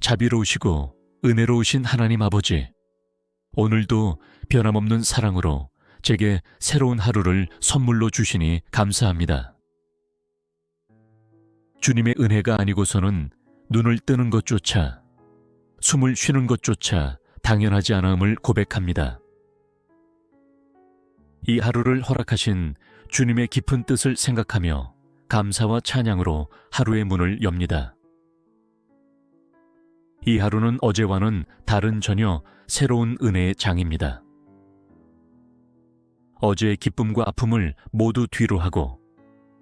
자비로우시고 은혜로우신 하나님 아버지, 오늘도 변함없는 사랑으로 제게 새로운 하루를 선물로 주시니 감사합니다. 주님의 은혜가 아니고서는 눈을 뜨는 것조차, 숨을 쉬는 것조차 당연하지 않음을 고백합니다. 이 하루를 허락하신 주님의 깊은 뜻을 생각하며 감사와 찬양으로 하루의 문을 엽니다. 이 하루는 어제와는 다른 전혀 새로운 은혜의 장입니다. 어제의 기쁨과 아픔을 모두 뒤로 하고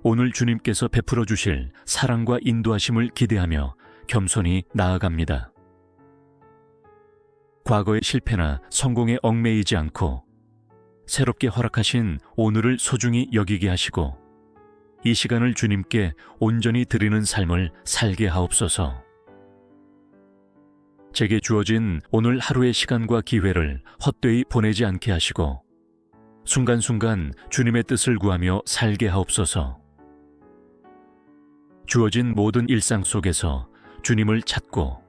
오늘 주님께서 베풀어 주실 사랑과 인도하심을 기대하며 겸손히 나아갑니다. 과거의 실패나 성공에 얽매이지 않고 새롭게 허락하신 오늘을 소중히 여기게 하시고 이 시간을 주님께 온전히 드리는 삶을 살게 하옵소서. 제게 주어진 오늘 하루의 시간과 기회를 헛되이 보내지 않게 하시고 순간순간 주님의 뜻을 구하며 살게 하옵소서. 주어진 모든 일상 속에서 주님을 찾고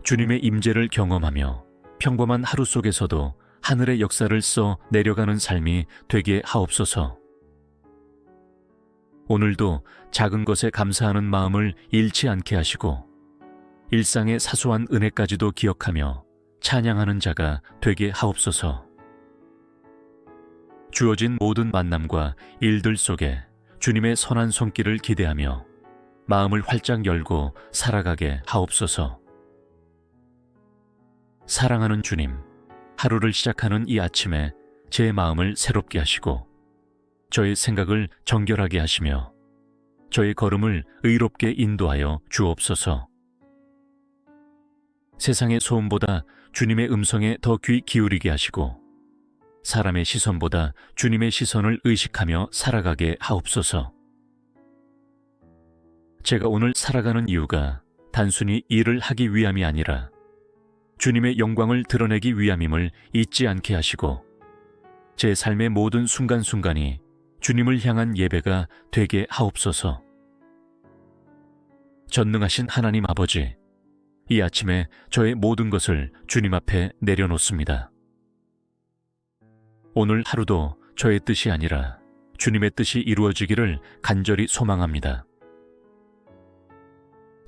주님의 임재를 경험하며 평범한 하루 속에서도 하늘의 역사를 써 내려가는 삶이 되게 하옵소서. 오늘도 작은 것에 감사하는 마음을 잃지 않게 하시고 일상의 사소한 은혜까지도 기억하며 찬양하는 자가 되게 하옵소서. 주어진 모든 만남과 일들 속에 주님의 선한 손길을 기대하며 마음을 활짝 열고 살아가게 하옵소서. 사랑하는 주님, 하루를 시작하는 이 아침에 제 마음을 새롭게 하시고 저의 생각을 정결하게 하시며 저의 걸음을 의롭게 인도하여 주옵소서. 세상의 소음보다 주님의 음성에 더 귀 기울이게 하시고 사람의 시선보다 주님의 시선을 의식하며 살아가게 하옵소서. 제가 오늘 살아가는 이유가 단순히 일을 하기 위함이 아니라 주님의 영광을 드러내기 위함임을 잊지 않게 하시고 제 삶의 모든 순간순간이 주님을 향한 예배가 되게 하옵소서. 전능하신 하나님 아버지, 이 아침에 저의 모든 것을 주님 앞에 내려놓습니다. 오늘 하루도 저의 뜻이 아니라 주님의 뜻이 이루어지기를 간절히 소망합니다.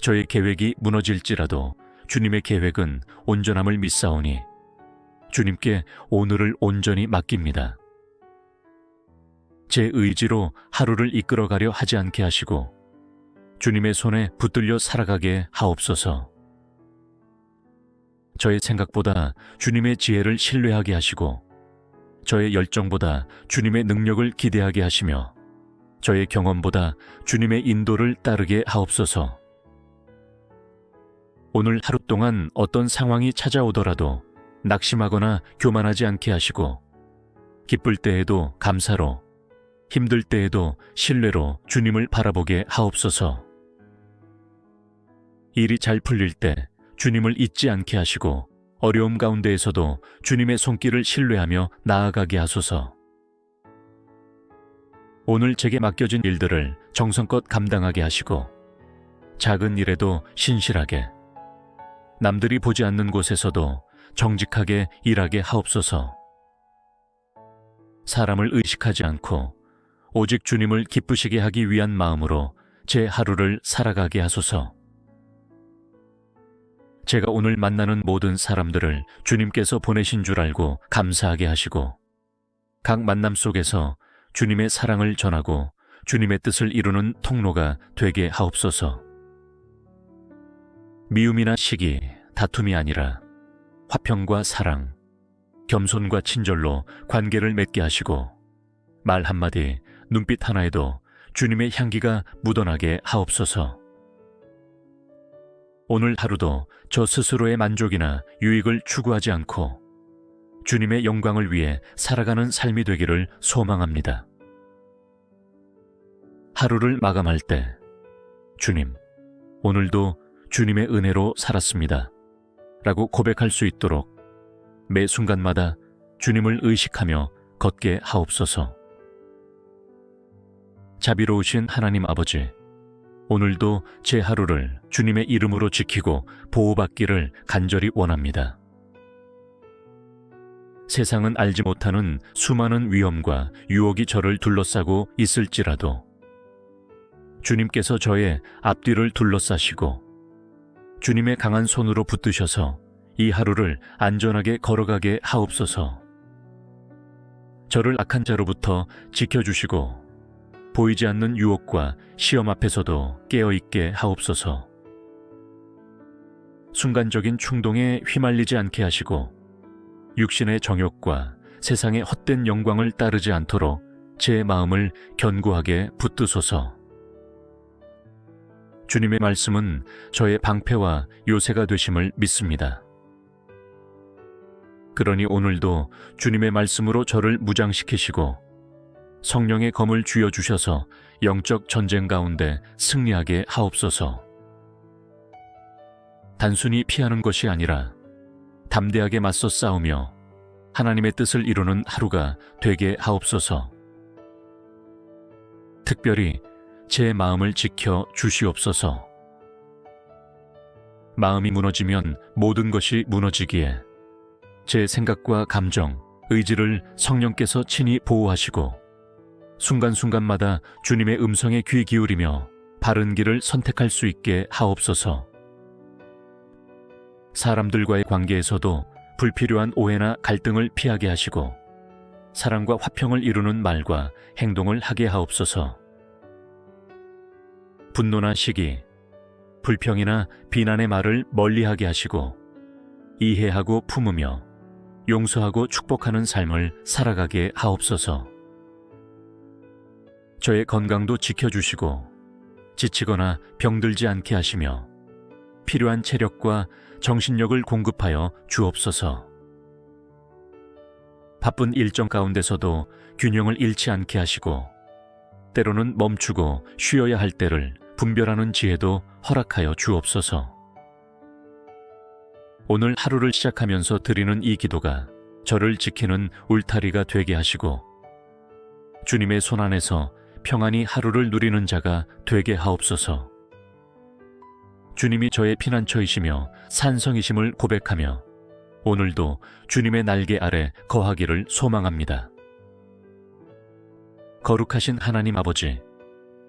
저의 계획이 무너질지라도 주님의 계획은 온전함을 믿사오니 주님께 오늘을 온전히 맡깁니다. 제 의지로 하루를 이끌어가려 하지 않게 하시고 주님의 손에 붙들려 살아가게 하옵소서. 저의 생각보다 주님의 지혜를 신뢰하게 하시고 저의 열정보다 주님의 능력을 기대하게 하시며 저의 경험보다 주님의 인도를 따르게 하옵소서. 오늘 하루 동안 어떤 상황이 찾아오더라도 낙심하거나 교만하지 않게 하시고 기쁠 때에도 감사로, 힘들 때에도 신뢰로 주님을 바라보게 하옵소서. 일이 잘 풀릴 때 주님을 잊지 않게 하시고 어려움 가운데에서도 주님의 손길을 신뢰하며 나아가게 하소서. 오늘 제게 맡겨진 일들을 정성껏 감당하게 하시고 작은 일에도 신실하게, 남들이 보지 않는 곳에서도 정직하게 일하게 하옵소서. 사람을 의식하지 않고 오직 주님을 기쁘시게 하기 위한 마음으로 제 하루를 살아가게 하소서. 제가 오늘 만나는 모든 사람들을 주님께서 보내신 줄 알고 감사하게 하시고 각 만남 속에서 주님의 사랑을 전하고 주님의 뜻을 이루는 통로가 되게 하옵소서. 미움이나 시기, 다툼이 아니라 화평과 사랑, 겸손과 친절로 관계를 맺게 하시고 말 한마디, 눈빛 하나에도 주님의 향기가 묻어나게 하옵소서. 오늘 하루도 저 스스로의 만족이나 유익을 추구하지 않고 주님의 영광을 위해 살아가는 삶이 되기를 소망합니다. 하루를 마감할 때 주님, 오늘도 주님의 은혜로 살았습니다 라고 고백할 수 있도록 매 순간마다 주님을 의식하며 걷게 하옵소서. 자비로우신 하나님 아버지, 오늘도 제 하루를 주님의 이름으로 지키고 보호받기를 간절히 원합니다. 세상은 알지 못하는 수많은 위험과 유혹이 저를 둘러싸고 있을지라도 주님께서 저의 앞뒤를 둘러싸시고 주님의 강한 손으로 붙드셔서 이 하루를 안전하게 걸어가게 하옵소서. 저를 악한 자로부터 지켜주시고 보이지 않는 유혹과 시험 앞에서도 깨어있게 하옵소서. 순간적인 충동에 휘말리지 않게 하시고 육신의 정욕과 세상의 헛된 영광을 따르지 않도록 제 마음을 견고하게 붙드소서. 주님의 말씀은 저의 방패와 요새가 되심을 믿습니다. 그러니 오늘도 주님의 말씀으로 저를 무장시키시고 성령의 검을 쥐어주셔서 영적 전쟁 가운데 승리하게 하옵소서. 단순히 피하는 것이 아니라 담대하게 맞서 싸우며 하나님의 뜻을 이루는 하루가 되게 하옵소서. 특별히 제 마음을 지켜 주시옵소서. 마음이 무너지면 모든 것이 무너지기에 제 생각과 감정, 의지를 성령께서 친히 보호하시고 순간순간마다 주님의 음성에 귀 기울이며 바른 길을 선택할 수 있게 하옵소서. 사람들과의 관계에서도 불필요한 오해나 갈등을 피하게 하시고 사랑과 화평을 이루는 말과 행동을 하게 하옵소서. 분노나 시기, 불평이나 비난의 말을 멀리하게 하시고 이해하고 품으며 용서하고 축복하는 삶을 살아가게 하옵소서. 저의 건강도 지켜주시고 지치거나 병들지 않게 하시며 필요한 체력과 정신력을 공급하여 주옵소서. 바쁜 일정 가운데서도 균형을 잃지 않게 하시고 때로는 멈추고 쉬어야 할 때를 분별하는 지혜도 허락하여 주옵소서. 오늘 하루를 시작하면서 드리는 이 기도가 저를 지키는 울타리가 되게 하시고 주님의 손 안에서 평안히 하루를 누리는 자가 되게 하옵소서. 주님이 저의 피난처이시며 산성이심을 고백하며 오늘도 주님의 날개 아래 거하기를 소망합니다. 거룩하신 하나님 아버지,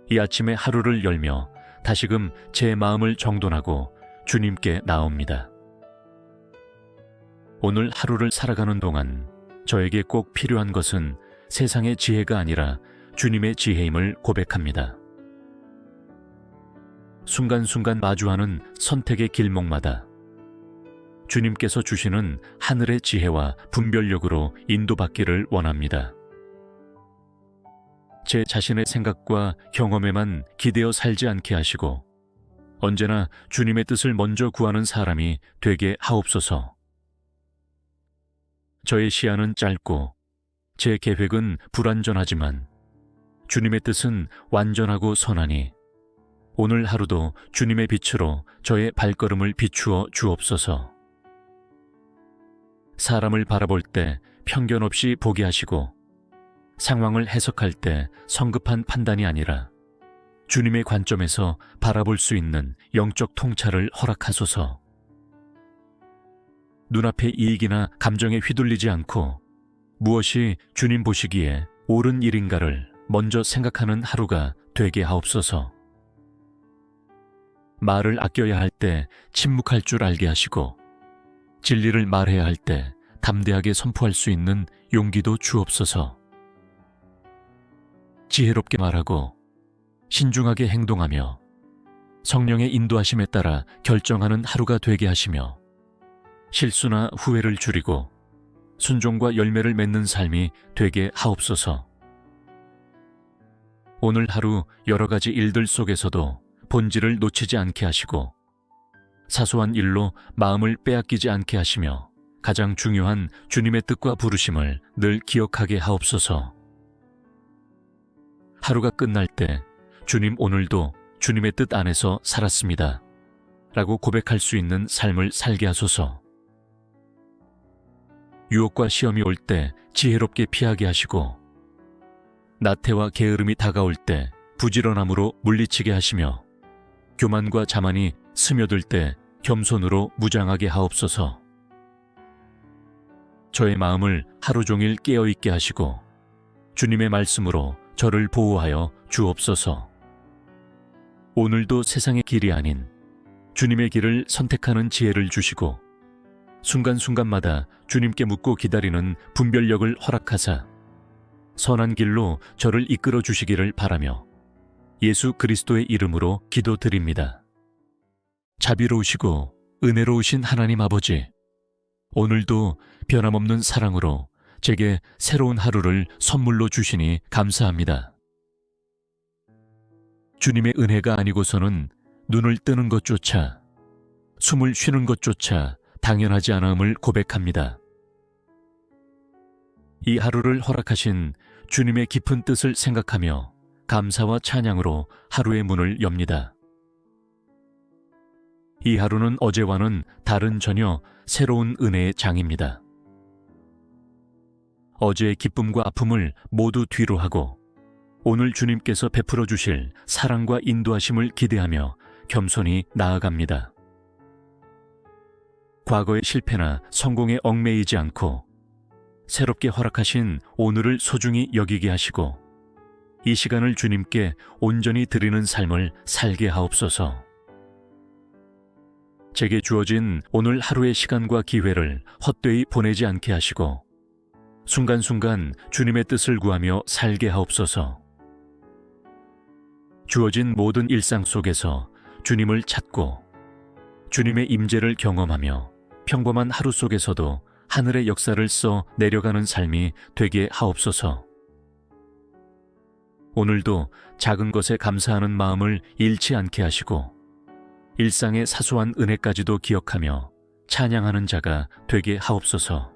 이 아침에 하루를 열며 다시금 제 마음을 정돈하고 주님께 나옵니다. 오늘 하루를 살아가는 동안 저에게 꼭 필요한 것은 세상의 지혜가 아니라 주님의 지혜임을 고백합니다. 순간순간 마주하는 선택의 길목마다 주님께서 주시는 하늘의 지혜와 분별력으로 인도받기를 원합니다. 제 자신의 생각과 경험에만 기대어 살지 않게 하시고 언제나 주님의 뜻을 먼저 구하는 사람이 되게 하옵소서. 저의 시야는 짧고 제 계획은 불완전하지만 주님의 뜻은 완전하고 선하니 오늘 하루도 주님의 빛으로 저의 발걸음을 비추어 주옵소서. 사람을 바라볼 때 편견 없이 보게 하시고 상황을 해석할 때 성급한 판단이 아니라 주님의 관점에서 바라볼 수 있는 영적 통찰을 허락하소서. 눈앞의 이익이나 감정에 휘둘리지 않고 무엇이 주님 보시기에 옳은 일인가를 먼저 생각하는 하루가 되게 하옵소서. 말을 아껴야 할 때 침묵할 줄 알게 하시고 진리를 말해야 할 때 담대하게 선포할 수 있는 용기도 주옵소서. 지혜롭게 말하고 신중하게 행동하며 성령의 인도하심에 따라 결정하는 하루가 되게 하시며 실수나 후회를 줄이고 순종과 열매를 맺는 삶이 되게 하옵소서. 오늘 하루 여러 가지 일들 속에서도 본질을 놓치지 않게 하시고 사소한 일로 마음을 빼앗기지 않게 하시며 가장 중요한 주님의 뜻과 부르심을 늘 기억하게 하옵소서. 하루가 끝날 때 주님 오늘도 주님의 뜻 안에서 살았습니다 라고 고백할 수 있는 삶을 살게 하소서. 유혹과 시험이 올 때 지혜롭게 피하게 하시고 나태와 게으름이 다가올 때 부지런함으로 물리치게 하시며 교만과 자만이 스며들 때 겸손으로 무장하게 하옵소서. 저의 마음을 하루 종일 깨어있게 하시고 주님의 말씀으로 저를 보호하여 주옵소서. 오늘도 세상의 길이 아닌 주님의 길을 선택하는 지혜를 주시고 순간순간마다 주님께 묻고 기다리는 분별력을 허락하사 선한 길로 저를 이끌어 주시기를 바라며 예수 그리스도의 이름으로 기도드립니다. 자비로우시고 은혜로우신 하나님 아버지, 오늘도 변함없는 사랑으로 제게 새로운 하루를 선물로 주시니 감사합니다. 주님의 은혜가 아니고서는 눈을 뜨는 것조차, 숨을 쉬는 것조차 당연하지 않음을 고백합니다. 이 하루를 허락하신 주님의 깊은 뜻을 생각하며 감사와 찬양으로 하루의 문을 엽니다. 이 하루는 어제와는 다른 전혀 새로운 은혜의 장입니다. 어제의 기쁨과 아픔을 모두 뒤로 하고 오늘 주님께서 베풀어 주실 사랑과 인도하심을 기대하며 겸손히 나아갑니다. 과거의 실패나 성공에 얽매이지 않고 새롭게 허락하신 오늘을 소중히 여기게 하시고 이 시간을 주님께 온전히 드리는 삶을 살게 하옵소서. 제게 주어진 오늘 하루의 시간과 기회를 헛되이 보내지 않게 하시고 순간순간 주님의 뜻을 구하며 살게 하옵소서. 주어진 모든 일상 속에서 주님을 찾고 주님의 임재를 경험하며 평범한 하루 속에서도 하늘의 역사를 써 내려가는 삶이 되게 하옵소서. 오늘도 작은 것에 감사하는 마음을 잃지 않게 하시고 일상의 사소한 은혜까지도 기억하며 찬양하는 자가 되게 하옵소서.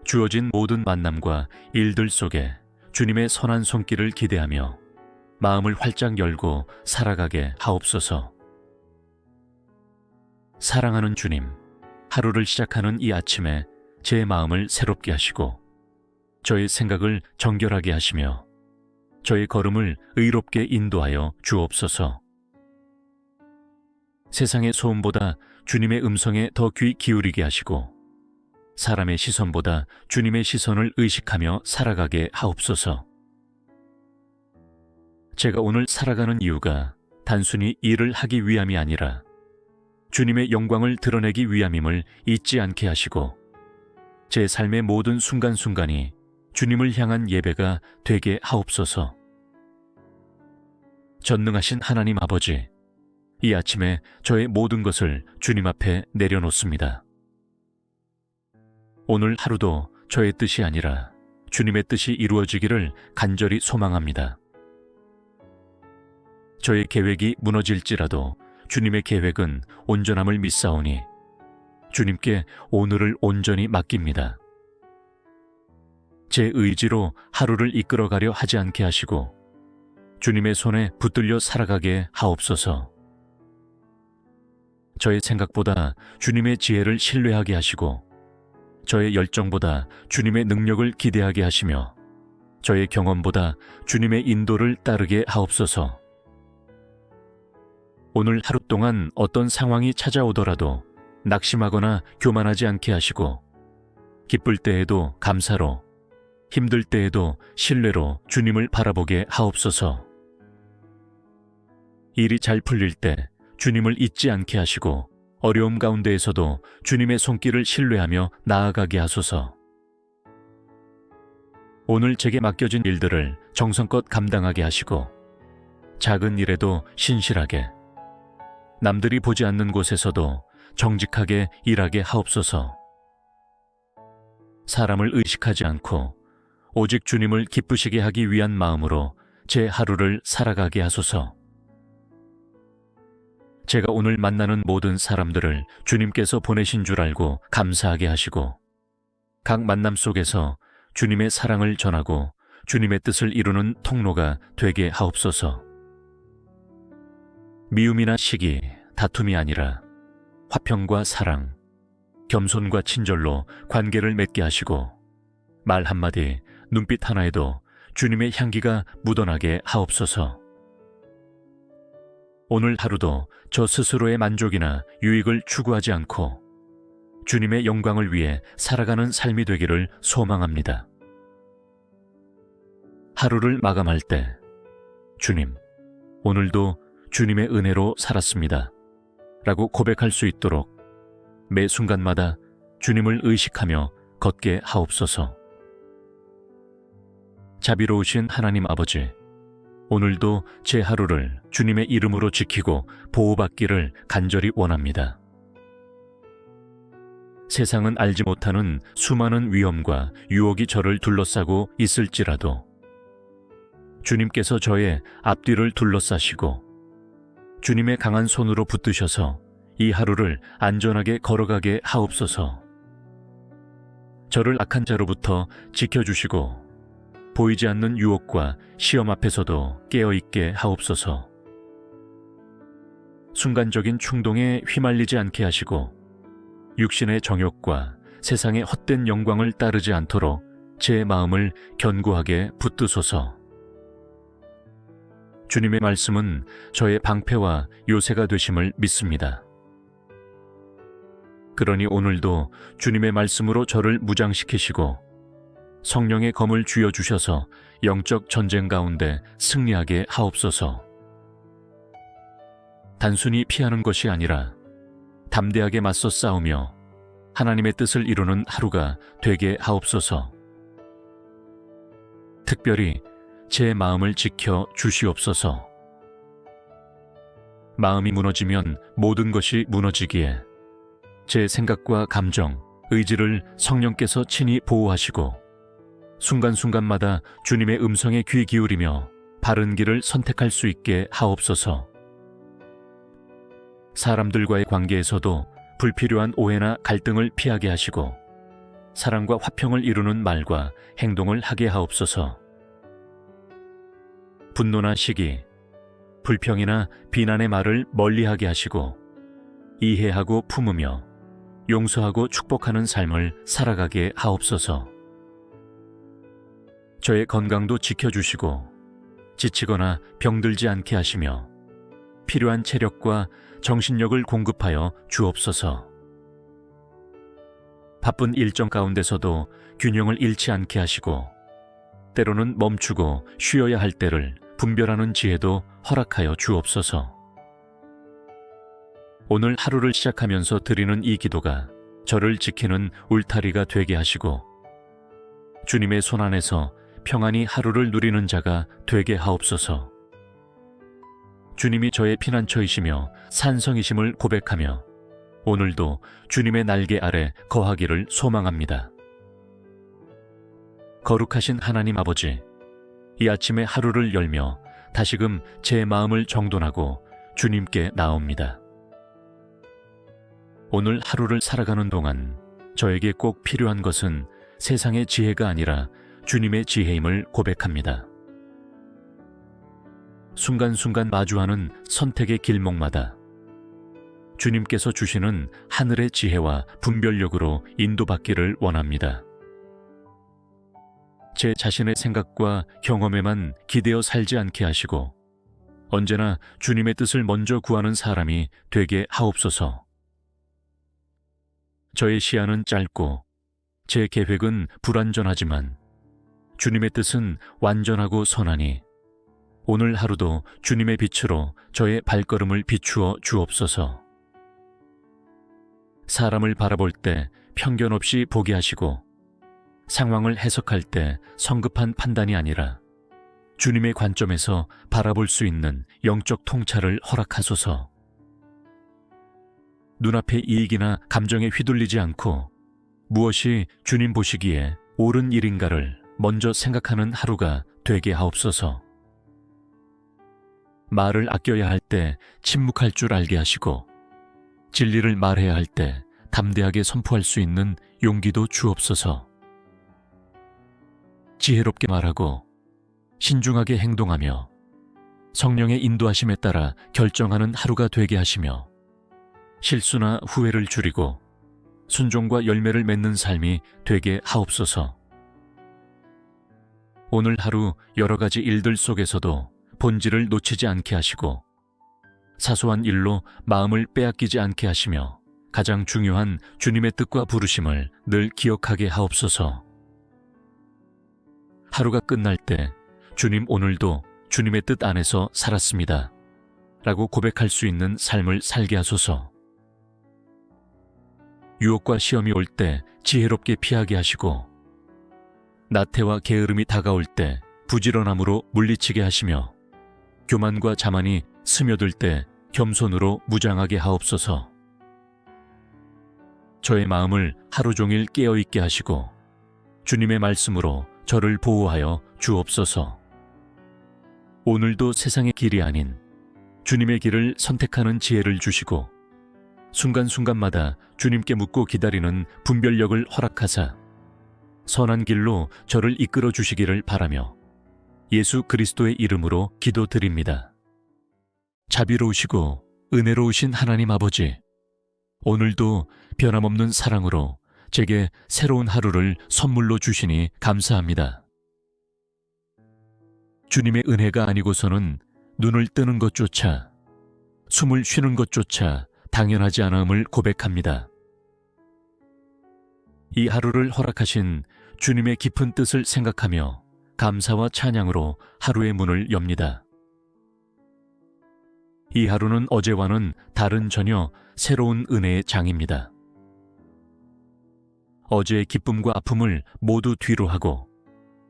주어진 모든 만남과 일들 속에 주님의 선한 손길을 기대하며 마음을 활짝 열고 살아가게 하옵소서. 사랑하는 주님, 하루를 시작하는 이 아침에 제 마음을 새롭게 하시고 저의 생각을 정결하게 하시며 저의 걸음을 의롭게 인도하여 주옵소서. 세상의 소음보다 주님의 음성에 더 귀 기울이게 하시고 사람의 시선보다 주님의 시선을 의식하며 살아가게 하옵소서. 제가 오늘 살아가는 이유가 단순히 일을 하기 위함이 아니라 주님의 영광을 드러내기 위함임을 잊지 않게 하시고 제 삶의 모든 순간순간이 주님을 향한 예배가 되게 하옵소서. 전능하신 하나님 아버지, 이 아침에 저의 모든 것을 주님 앞에 내려놓습니다. 오늘 하루도 저의 뜻이 아니라 주님의 뜻이 이루어지기를 간절히 소망합니다. 저의 계획이 무너질지라도 주님의 계획은 온전함을 믿사오니 주님께 오늘을 온전히 맡깁니다. 제 의지로 하루를 이끌어가려 하지 않게 하시고 주님의 손에 붙들려 살아가게 하옵소서. 저의 생각보다 주님의 지혜를 신뢰하게 하시고 저의 열정보다 주님의 능력을 기대하게 하시며 저의 경험보다 주님의 인도를 따르게 하옵소서. 오늘 하루 동안 어떤 상황이 찾아오더라도 낙심하거나 교만하지 않게 하시고 기쁠 때에도 감사로, 힘들 때에도 신뢰로 주님을 바라보게 하옵소서. 일이 잘 풀릴 때 주님을 잊지 않게 하시고 어려움 가운데에서도 주님의 손길을 신뢰하며 나아가게 하소서. 오늘 제게 맡겨진 일들을 정성껏 감당하게 하시고 작은 일에도 신실하게, 남들이 보지 않는 곳에서도 정직하게 일하게 하옵소서. 사람을 의식하지 않고 오직 주님을 기쁘시게 하기 위한 마음으로 제 하루를 살아가게 하소서. 제가 오늘 만나는 모든 사람들을 주님께서 보내신 줄 알고 감사하게 하시고 각 만남 속에서 주님의 사랑을 전하고 주님의 뜻을 이루는 통로가 되게 하옵소서. 미움이나 시기, 다툼이 아니라 화평과 사랑, 겸손과 친절로 관계를 맺게 하시고 말 한마디, 눈빛 하나에도 주님의 향기가 묻어나게 하옵소서. 오늘 하루도 저 스스로의 만족이나 유익을 추구하지 않고 주님의 영광을 위해 살아가는 삶이 되기를 소망합니다. 하루를 마감할 때, 주님, 오늘도 주님의 은혜로 살았습니다. 라고 고백할 수 있도록 매 순간마다 주님을 의식하며 걷게 하옵소서. 자비로우신 하나님 아버지, 오늘도 제 하루를 주님의 이름으로 지키고 보호받기를 간절히 원합니다. 세상은 알지 못하는 수많은 위험과 유혹이 저를 둘러싸고 있을지라도 주님께서 저의 앞뒤를 둘러싸시고 주님의 강한 손으로 붙드셔서 이 하루를 안전하게 걸어가게 하옵소서. 저를 악한 자로부터 지켜주시고 보이지 않는 유혹과 시험 앞에서도 깨어있게 하옵소서. 순간적인 충동에 휘말리지 않게 하시고 육신의 정욕과 세상의 헛된 영광을 따르지 않도록 제 마음을 견고하게 붙드소서. 주님의 말씀은 저의 방패와 요새가 되심을 믿습니다. 그러니 오늘도 주님의 말씀으로 저를 무장시키시고 성령의 검을 쥐어주셔서 영적 전쟁 가운데 승리하게 하옵소서. 단순히 피하는 것이 아니라 담대하게 맞서 싸우며 하나님의 뜻을 이루는 하루가 되게 하옵소서. 특별히 제 마음을 지켜 주시옵소서. 마음이 무너지면 모든 것이 무너지기에 제 생각과 감정, 의지를 성령께서 친히 보호하시고 순간순간마다 주님의 음성에 귀 기울이며 바른 길을 선택할 수 있게 하옵소서. 사람들과의 관계에서도 불필요한 오해나 갈등을 피하게 하시고 사랑과 화평을 이루는 말과 행동을 하게 하옵소서. 분노나 시기, 불평이나 비난의 말을 멀리하게 하시고 이해하고 품으며 용서하고 축복하는 삶을 살아가게 하옵소서. 저의 건강도 지켜주시고 지치거나 병들지 않게 하시며 필요한 체력과 정신력을 공급하여 주옵소서. 바쁜 일정 가운데서도 균형을 잃지 않게 하시고 때로는 멈추고 쉬어야 할 때를 분별하는 지혜도 허락하여 주옵소서. 오늘 하루를 시작하면서 드리는 이 기도가 저를 지키는 울타리가 되게 하시고 주님의 손 안에서 평안히 하루를 누리는 자가 되게 하옵소서. 주님이 저의 피난처이시며 산성이심을 고백하며 오늘도 주님의 날개 아래 거하기를 소망합니다. 거룩하신 하나님 아버지, 이 아침에 하루를 열며 다시금 제 마음을 정돈하고 주님께 나옵니다. 오늘 하루를 살아가는 동안 저에게 꼭 필요한 것은 세상의 지혜가 아니라 주님의 지혜임을 고백합니다. 순간순간 마주하는 선택의 길목마다 주님께서 주시는 하늘의 지혜와 분별력으로 인도받기를 원합니다. 제 자신의 생각과 경험에만 기대어 살지 않게 하시고 언제나 주님의 뜻을 먼저 구하는 사람이 되게 하옵소서. 저의 시야는 짧고 제 계획은 불완전하지만 주님의 뜻은 완전하고 선하니 오늘 하루도 주님의 빛으로 저의 발걸음을 비추어 주옵소서. 사람을 바라볼 때 편견 없이 보게 하시고 상황을 해석할 때 성급한 판단이 아니라 주님의 관점에서 바라볼 수 있는 영적 통찰을 허락하소서. 눈앞의 이익이나 감정에 휘둘리지 않고 무엇이 주님 보시기에 옳은 일인가를 먼저 생각하는 하루가 되게 하옵소서. 말을 아껴야 할 때 침묵할 줄 알게 하시고 진리를 말해야 할 때 담대하게 선포할 수 있는 용기도 주옵소서. 지혜롭게 말하고 신중하게 행동하며 성령의 인도하심에 따라 결정하는 하루가 되게 하시며 실수나 후회를 줄이고 순종과 열매를 맺는 삶이 되게 하옵소서. 오늘 하루 여러 가지 일들 속에서도 본질을 놓치지 않게 하시고 사소한 일로 마음을 빼앗기지 않게 하시며 가장 중요한 주님의 뜻과 부르심을 늘 기억하게 하옵소서. 하루가 끝날 때 주님 오늘도 주님의 뜻 안에서 살았습니다 라고 고백할 수 있는 삶을 살게 하소서. 유혹과 시험이 올 때 지혜롭게 피하게 하시고 나태와 게으름이 다가올 때 부지런함으로 물리치게 하시며 교만과 자만이 스며들 때 겸손으로 무장하게 하옵소서. 저의 마음을 하루 종일 깨어있게 하시고 주님의 말씀으로 저를 보호하여 주옵소서. 오늘도 세상의 길이 아닌 주님의 길을 선택하는 지혜를 주시고 순간순간마다 주님께 묻고 기다리는 분별력을 허락하사 선한 길로 저를 이끌어 주시기를 바라며 예수 그리스도의 이름으로 기도드립니다. 자비로우시고 은혜로우신 하나님 아버지, 오늘도 변함없는 사랑으로 제게 새로운 하루를 선물로 주시니 감사합니다. 주님의 은혜가 아니고서는 눈을 뜨는 것조차, 숨을 쉬는 것조차 당연하지 않음을 고백합니다. 이 하루를 허락하신 주님의 깊은 뜻을 생각하며 감사와 찬양으로 하루의 문을 엽니다. 이 하루는 어제와는 다른 전혀 새로운 은혜의 장입니다. 어제의 기쁨과 아픔을 모두 뒤로 하고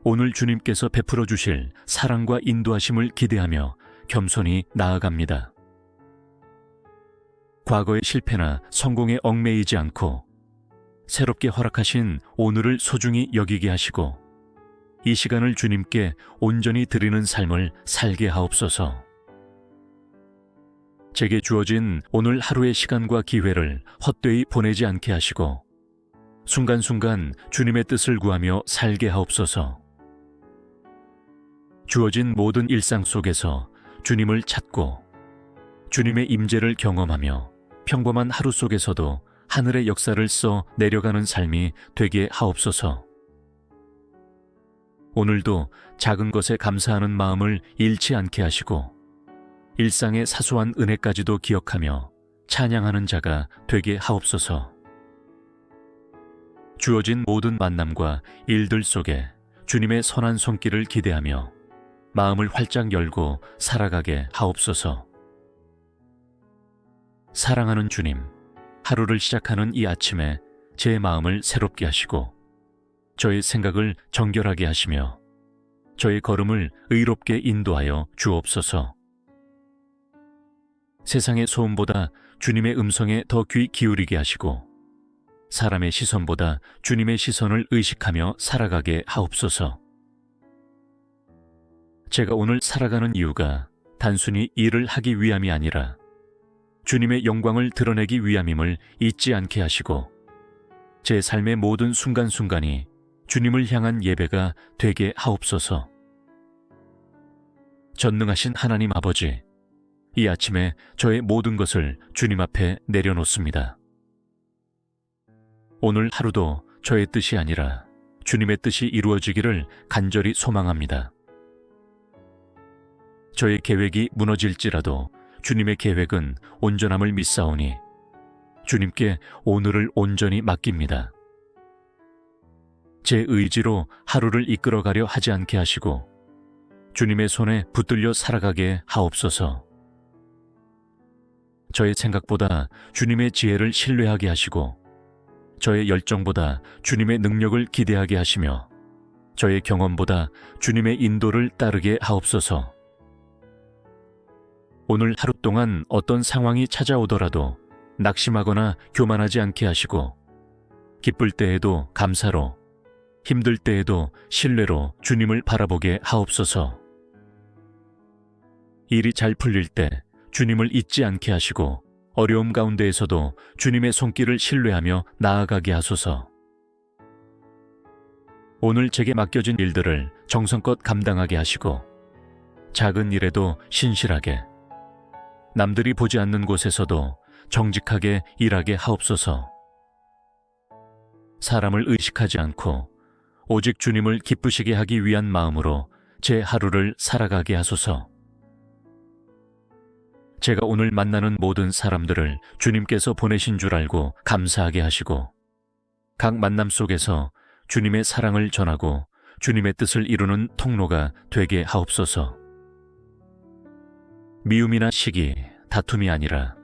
오늘 주님께서 베풀어 주실 사랑과 인도하심을 기대하며 겸손히 나아갑니다. 과거의 실패나 성공에 얽매이지 않고 새롭게 허락하신 오늘을 소중히 여기게 하시고 이 시간을 주님께 온전히 드리는 삶을 살게 하옵소서. 제게 주어진 오늘 하루의 시간과 기회를 헛되이 보내지 않게 하시고 순간순간 주님의 뜻을 구하며 살게 하옵소서. 주어진 모든 일상 속에서 주님을 찾고 주님의 임재를 경험하며 평범한 하루 속에서도 하늘의 역사를 써 내려가는 삶이 되게 하옵소서. 오늘도 작은 것에 감사하는 마음을 잃지 않게 하시고 일상의 사소한 은혜까지도 기억하며 찬양하는 자가 되게 하옵소서. 주어진 모든 만남과 일들 속에 주님의 선한 손길을 기대하며 마음을 활짝 열고 살아가게 하옵소서. 사랑하는 주님, 하루를 시작하는 이 아침에 제 마음을 새롭게 하시고 저의 생각을 정결하게 하시며 저의 걸음을 의롭게 인도하여 주옵소서. 세상의 소음보다 주님의 음성에 더 귀 기울이게 하시고 사람의 시선보다 주님의 시선을 의식하며 살아가게 하옵소서. 제가 오늘 살아가는 이유가 단순히 일을 하기 위함이 아니라 주님의 영광을 드러내기 위함임을 잊지 않게 하시고 제 삶의 모든 순간순간이 주님을 향한 예배가 되게 하옵소서. 전능하신 하나님 아버지, 이 아침에 저의 모든 것을 주님 앞에 내려놓습니다. 오늘 하루도 저의 뜻이 아니라 주님의 뜻이 이루어지기를 간절히 소망합니다. 저의 계획이 무너질지라도 주님의 계획은 온전함을 믿사오니 주님께 오늘을 온전히 맡깁니다. 제 의지로 하루를 이끌어가려 하지 않게 하시고 주님의 손에 붙들려 살아가게 하옵소서. 저의 생각보다 주님의 지혜를 신뢰하게 하시고 저의 열정보다 주님의 능력을 기대하게 하시며 저의 경험보다 주님의 인도를 따르게 하옵소서. 오늘 하루 동안 어떤 상황이 찾아오더라도 낙심하거나 교만하지 않게 하시고 기쁠 때에도 감사로, 힘들 때에도 신뢰로 주님을 바라보게 하옵소서. 일이 잘 풀릴 때 주님을 잊지 않게 하시고 어려움 가운데에서도 주님의 손길을 신뢰하며 나아가게 하소서. 오늘 제게 맡겨진 일들을 정성껏 감당하게 하시고 작은 일에도 신실하게, 남들이 보지 않는 곳에서도 정직하게 일하게 하옵소서. 사람을 의식하지 않고 오직 주님을 기쁘시게 하기 위한 마음으로 제 하루를 살아가게 하소서. 제가 오늘 만나는 모든 사람들을 주님께서 보내신 줄 알고 감사하게 하시고, 각 만남 속에서 주님의 사랑을 전하고 주님의 뜻을 이루는 통로가 되게 하옵소서. 미움이나 시기, 다툼이 아니라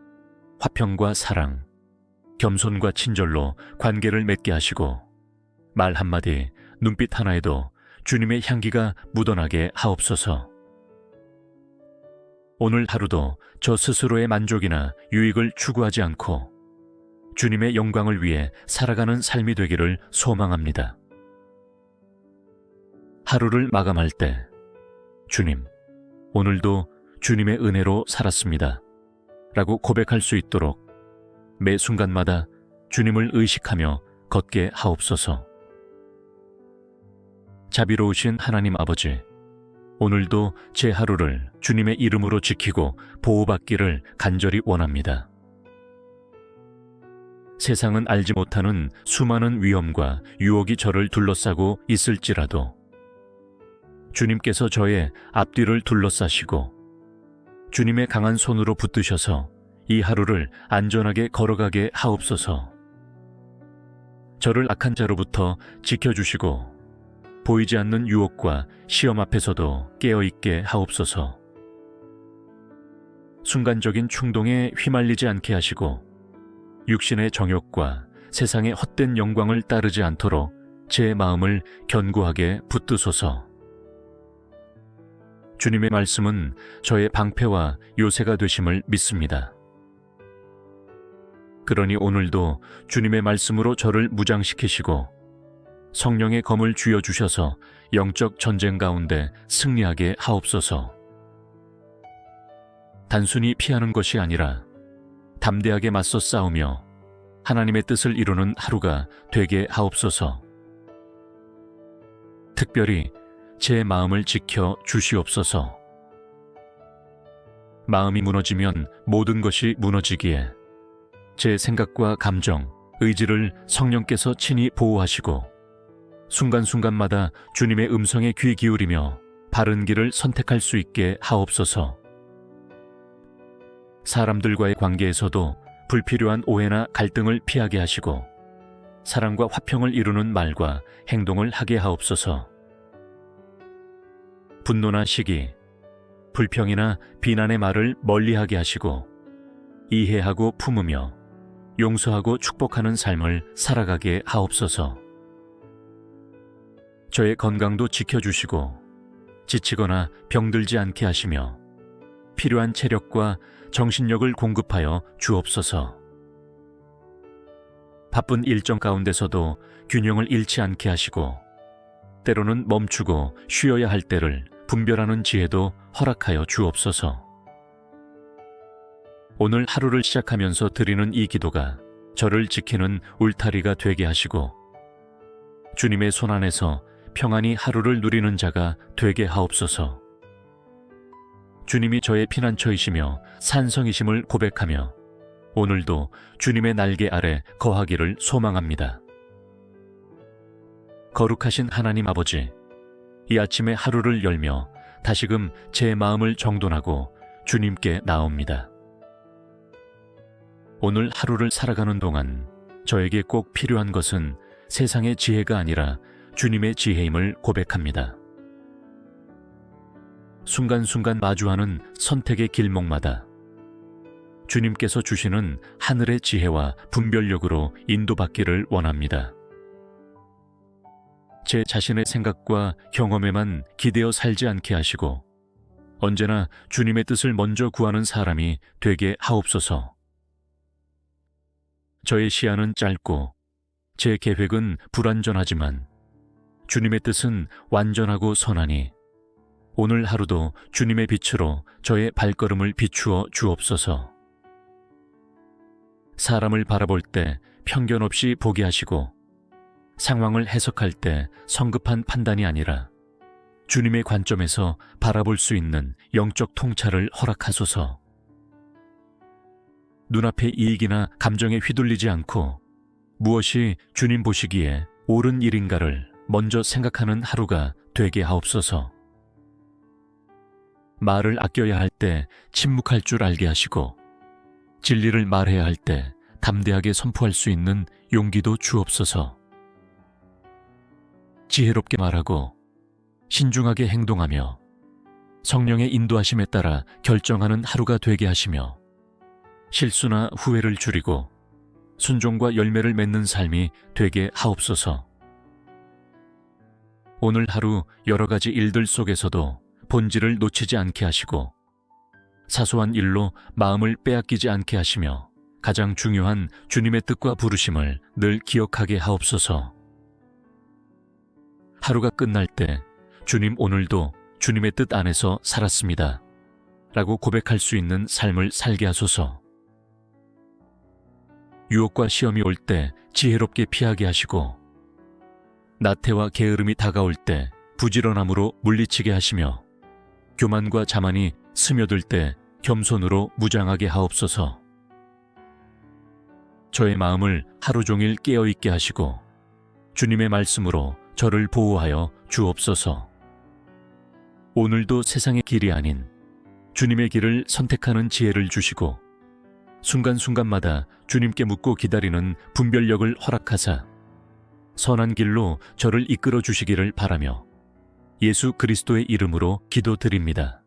화평과 사랑, 겸손과 친절로 관계를 맺게 하시고, 말 한마디, 눈빛 하나에도 주님의 향기가 묻어나게 하옵소서. 오늘 하루도 저 스스로의 만족이나 유익을 추구하지 않고 주님의 영광을 위해 살아가는 삶이 되기를 소망합니다. 하루를 마감할 때, 주님, 오늘도 주님의 은혜로 살았습니다 라고 고백할 수 있도록 매 순간마다 주님을 의식하며 걷게 하옵소서. 자비로우신 하나님 아버지, 오늘도 제 하루를 주님의 이름으로 지키고 보호받기를 간절히 원합니다. 세상은 알지 못하는 수많은 위험과 유혹이 저를 둘러싸고 있을지라도 주님께서 저의 앞뒤를 둘러싸시고 주님의 강한 손으로 붙드셔서 이 하루를 안전하게 걸어가게 하옵소서. 저를 악한 자로부터 지켜주시고 보이지 않는 유혹과 시험 앞에서도 깨어있게 하옵소서. 순간적인 충동에 휘말리지 않게 하시고 육신의 정욕과 세상의 헛된 영광을 따르지 않도록 제 마음을 견고하게 붙드소서. 주님의 말씀은 저의 방패와 요새가 되심을 믿습니다. 그러니 오늘도 주님의 말씀으로 저를 무장시키시고 성령의 검을 쥐어주셔서 영적 전쟁 가운데 승리하게 하옵소서. 단순히 피하는 것이 아니라 담대하게 맞서 싸우며 하나님의 뜻을 이루는 하루가 되게 하옵소서. 특별히 제 마음을 지켜 주시옵소서. 마음이 무너지면 모든 것이 무너지기에 제 생각과 감정, 의지를 성령께서 친히 보호하시고 순간순간마다 주님의 음성에 귀 기울이며 바른 길을 선택할 수 있게 하옵소서. 사람들과의 관계에서도 불필요한 오해나 갈등을 피하게 하시고 사랑과 화평을 이루는 말과 행동을 하게 하옵소서. 분노나 시기, 불평이나 비난의 말을 멀리하게 하시고 이해하고 품으며 용서하고 축복하는 삶을 살아가게 하옵소서. 저의 건강도 지켜주시고 지치거나 병들지 않게 하시며 필요한 체력과 정신력을 공급하여 주옵소서. 바쁜 일정 가운데서도 균형을 잃지 않게 하시고 때로는 멈추고 쉬어야 할 때를 분별하는 지혜도 허락하여 주옵소서. 오늘 하루를 시작하면서 드리는 이 기도가 저를 지키는 울타리가 되게 하시고 주님의 손 안에서 평안히 하루를 누리는 자가 되게 하옵소서. 주님이 저의 피난처이시며 산성이심을 고백하며 오늘도 주님의 날개 아래 거하기를 소망합니다. 거룩하신 하나님 아버지, 이 아침에 하루를 열며 다시금 제 마음을 정돈하고 주님께 나옵니다. 오늘 하루를 살아가는 동안 저에게 꼭 필요한 것은 세상의 지혜가 아니라 주님의 지혜임을 고백합니다. 순간순간 마주하는 선택의 길목마다 주님께서 주시는 하늘의 지혜와 분별력으로 인도받기를 원합니다. 제 자신의 생각과 경험에만 기대어 살지 않게 하시고 언제나 주님의 뜻을 먼저 구하는 사람이 되게 하옵소서. 저의 시야는 짧고 제 계획은 불완전하지만 주님의 뜻은 완전하고 선하니 오늘 하루도 주님의 빛으로 저의 발걸음을 비추어 주옵소서. 사람을 바라볼 때 편견 없이 보게 하시고 상황을 해석할 때 성급한 판단이 아니라 주님의 관점에서 바라볼 수 있는 영적 통찰을 허락하소서. 눈앞의 이익이나 감정에 휘둘리지 않고 무엇이 주님 보시기에 옳은 일인가를 먼저 생각하는 하루가 되게 하옵소서. 말을 아껴야 할 때 침묵할 줄 알게 하시고 진리를 말해야 할 때 담대하게 선포할 수 있는 용기도 주옵소서. 지혜롭게 말하고 신중하게 행동하며 성령의 인도하심에 따라 결정하는 하루가 되게 하시며 실수나 후회를 줄이고 순종과 열매를 맺는 삶이 되게 하옵소서. 오늘 하루 여러 가지 일들 속에서도 본질을 놓치지 않게 하시고 사소한 일로 마음을 빼앗기지 않게 하시며 가장 중요한 주님의 뜻과 부르심을 늘 기억하게 하옵소서. 하루가 끝날 때 주님 오늘도 주님의 뜻 안에서 살았습니다 라고 고백할 수 있는 삶을 살게 하소서. 유혹과 시험이 올 때 지혜롭게 피하게 하시고 나태와 게으름이 다가올 때 부지런함으로 물리치게 하시며 교만과 자만이 스며들 때 겸손으로 무장하게 하옵소서. 저의 마음을 하루 종일 깨어있게 하시고 주님의 말씀으로 저를 보호하여 주옵소서. 오늘도 세상의 길이 아닌 주님의 길을 선택하는 지혜를 주시고 순간순간마다 주님께 묻고 기다리는 분별력을 허락하사 선한 길로 저를 이끌어 주시기를 바라며 예수 그리스도의 이름으로 기도드립니다.